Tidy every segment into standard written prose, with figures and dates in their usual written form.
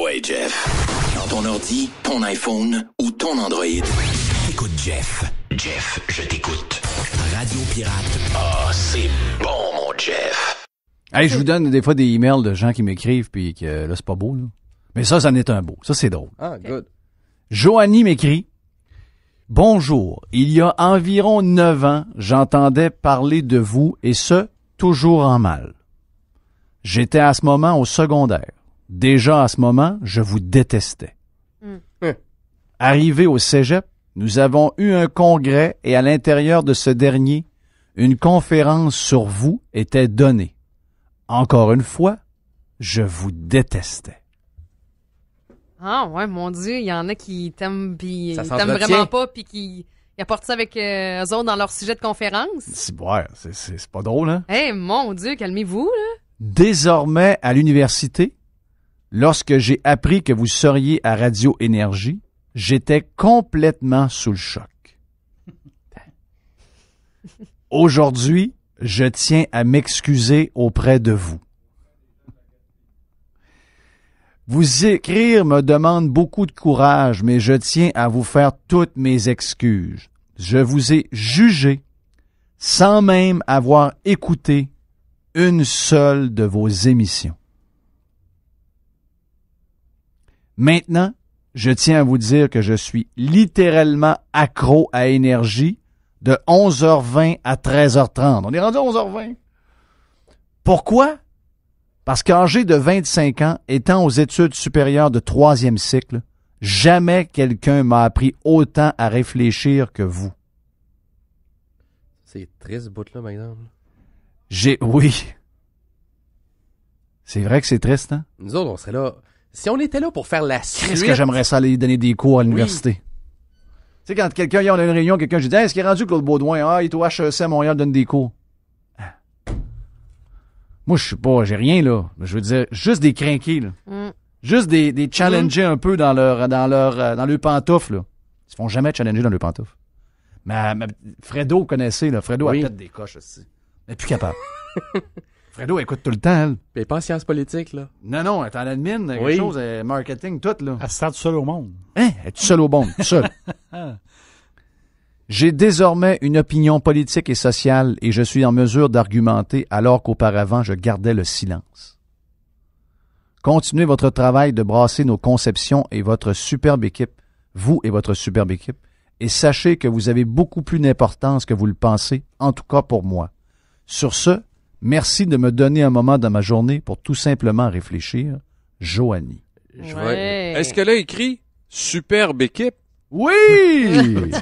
ouais, Jeff. Dans ton ordi, ton iPhone ou ton Android. Écoute Jeff. Jeff, je t'écoute. Radio Pirate. Ah, c'est bon, mon Jeff. Hey, je vous donne des fois des emails de gens qui m'écrivent puis que là, c'est pas beau, là. Mais ça en est un beau. Ça, c'est drôle. Ah, good. Joanie m'écrit. Bonjour. Il y a environ 9 ans, j'entendais parler de vous et ce, toujours en mal. J'étais à ce moment au secondaire. Déjà à ce moment, je vous détestais. Arrivé au cégep, nous avons eu un congrès et à l'intérieur de ce dernier, une conférence sur vous était donnée. Encore une fois, je vous détestais. Ah ouais, mon Dieu, il y en a qui t'aiment pis ils Ça t'aiment s'entretient. vraiment pas puis qui apportent ça avec eux autres dans leur sujet de conférence. C'est pas drôle, hein? Eh, mon Dieu, calmez-vous, là. Désormais, à l'université, lorsque j'ai appris que vous seriez à Radio Énergie, j'étais complètement sous le choc. Aujourd'hui, je tiens à m'excuser auprès de vous. Vous écrire me demande beaucoup de courage, mais je tiens à vous faire toutes mes excuses. Je vous ai jugé sans même avoir écouté une seule de vos émissions. Maintenant, je tiens à vous dire que je suis littéralement accro à Énergie de 11h20 à 13h30. On est rendu à 11h20. Pourquoi? Parce qu'âgé de 25 ans, étant aux études supérieures de 3e cycle, jamais quelqu'un m'a appris autant à réfléchir que vous. C'est triste, ce bout-là, par exemple. Oui. C'est vrai que c'est triste, hein? Nous autres, on serait là... Si on était là pour faire la suite... Qu'est-ce que j'aimerais ça aller donner des cours à l'université? Tu sais, quand quelqu'un, on a une réunion, quelqu'un, je dis, hey, est-ce qu'il est rendu Claude Baudouin? Ah, il est au HEC à Montréal, donne des cours. Moi, je sais pas, j'ai rien, là. Je veux dire, juste des crinqués, là. Juste des challenger un peu dans leur pantoufle, là. Ils se font jamais challenger dans leur pantoufle. Mais Fredo, connaissez, là. Fredo a peut-être des coches aussi. Elle est plus capable. Fredo, elle écoute tout le temps, elle. Mais pas en sciences politiques, là. Non, elle est en admin, quelque chose, marketing, tout, là. Elle se sent seule au monde. Hein? Elle est seule au monde, seule. J'ai désormais une opinion politique et sociale et je suis en mesure d'argumenter alors qu'auparavant je gardais le silence. Continuez votre travail de brasser nos conceptions et votre superbe équipe, vous et votre superbe équipe, et sachez que vous avez beaucoup plus d'importance que vous le pensez, en tout cas pour moi. Sur ce, merci de me donner un moment dans ma journée pour tout simplement réfléchir. Joanie. Est-ce qu'elle a écrit « Superbe équipe » Oui!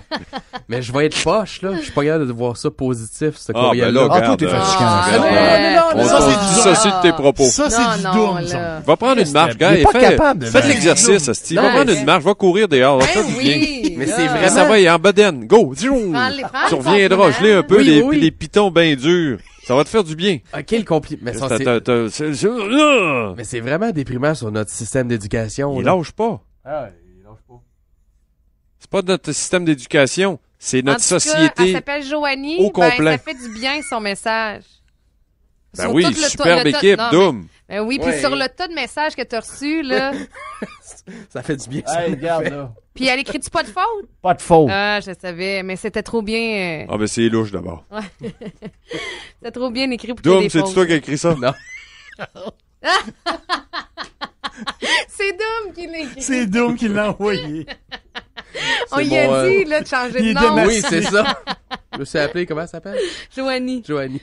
Mais je vais être poche, là. Je suis pas capable de voir ça positif, ce ben courriel-là. là, toi, t'es fatigant. On ça, c'est se dissocie de tes propos. Ça, c'est du doom, ça. Va prendre une marche, gars. Il est pas capable de Faites faire l'exercice, Asti. Va Non, prendre mais une marche, va courir dehors. Va faire du bien. Oui. Mais c'est Là, vraiment... ça va, il est en bedaine. Go! Tu reviendras, gelé un peu les pitons bien durs. Ça va te faire du bien. OK, le compliment. Mais, ça, mais c'est vraiment déprimant sur notre système d'éducation. Il là. lâche pas. C'est pas notre système d'éducation, c'est notre en tout cas, société. elle s'appelle Joanie. au complet. Ça fait du bien, son message. Ben Sur oui, tout le superbe le tas- équipe, non, Doom. mais oui, puis Ouais. sur le tas de messages que t'as reçus, là. Ça fait du bien, ça. Hey, regarde, là. Puis elle écrit-tu pas de faute? Pas de faute. Ah, je savais, mais c'était trop bien. Ah ben c'est louche d'abord. C'était trop bien écrit pour qu'il y ait Doom, des c'est fautes. toi qui as écrit ça? Non. C'est Doom qui l'a écrit. C'est Doom qui l'a envoyé. On y bon, a dit, là, de changer il de est nom. démasqué. Oui, c'est ça. Je me suis appelé, comment ça s'appelle? Joanie. Joanie.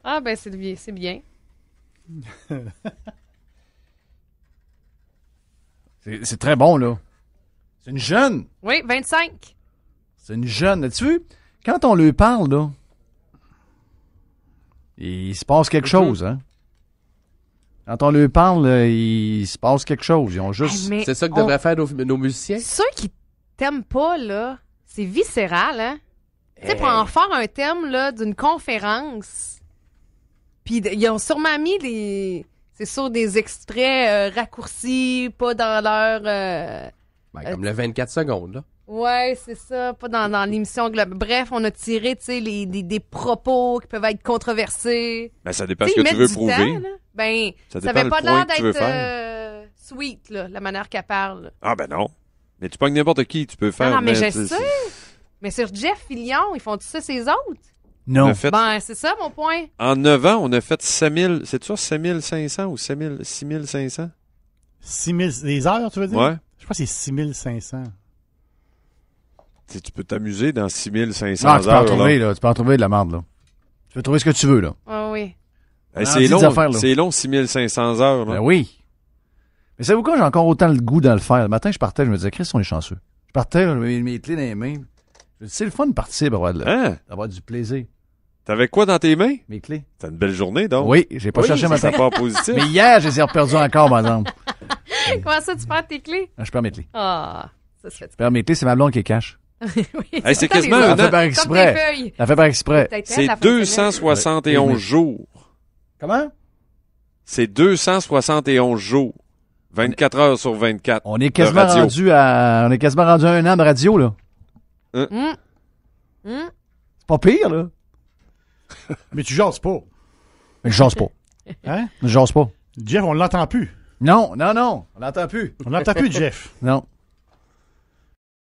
Ah, ben, c'est bien. C'est bien. C'est très bon, là. C'est une jeune. Oui, 25. C'est une jeune. As-tu vu? Quand on lui parle, là, il se passe quelque chose, hein? Quand on lui parle, il se passe quelque chose. Ils ont juste... Hey, mais C'est ça que devraient faire nos musiciens? ceux qui t'aiment pas, là, c'est viscéral, hein? Tu sais, pour en faire un thème, là, d'une conférence, puis ils ont sûrement mis c'est sûr, des extraits raccourcis, pas dans leur... Ben, comme le 24 secondes, là. Ouais, c'est ça, pas dans l'émission globale. Bref, on a tiré, tu sais, des propos qui peuvent être controversés. Ben ça dépend Tu ce sais, que ils tu veux mettent du prouver. temps, là. Ben, Ça ça dépend avait le pas point l'air que tu veux d'être... faire. sweet, là, la manière qu'elle parle. Ah, ben non. Mais tu pognes n'importe qui, tu peux faire... Non, mais je sais. Mais sur Jeff Fillion, ils font-tu ça, ces autres? Non. Ben, c'est ça, mon point. En 9 ans, on a fait 5000... C'est ça, 7500 ou 6500? 6000... Les heures, tu veux dire? Ouais. Je pense que c'est 6500. Tu peux t'amuser dans 6500 Non, tu peux en heures. trouver, là. Tu peux en trouver de la merde, là. Tu peux trouver ce que tu veux, là. Ah oui. Hey, c'est long, 6500 heures. Là. Ben oui. Mais savez-vous quoi? J'ai encore autant le goût dans le faire. Le matin, je partais, je me disais, Chris, on est chanceux. Je partais, là, mes clés dans les mains. Je me dis, c'est le fun de partir pour avoir du plaisir. T'avais quoi dans tes mains? Mes clés. T'as une belle journée, donc. Oui, j'ai pas cherché ma tête. Pas positif. Mais hier, je les ai reperdues encore, par exemple. Comment ça, tu perds tes clés? Je perds mes clés. Ah, ça se fait. Je perds mes clés, c'est ma blonde qui les cache. Oui, hey, c'est quasiment un an. Elle fait par exprès. Elle fait par exprès. C'est 271 jours. Comment? C'est 271 jours. 24 heures sur 24. On est quasiment rendu à un an de radio, là. C'est pas pire, là. Mais tu jases pas. Mais je jase pas. Hein? Je jase pas. Jeff, on l'entend plus. Non. On l'entend plus. On l'entend plus, Jeff. Non.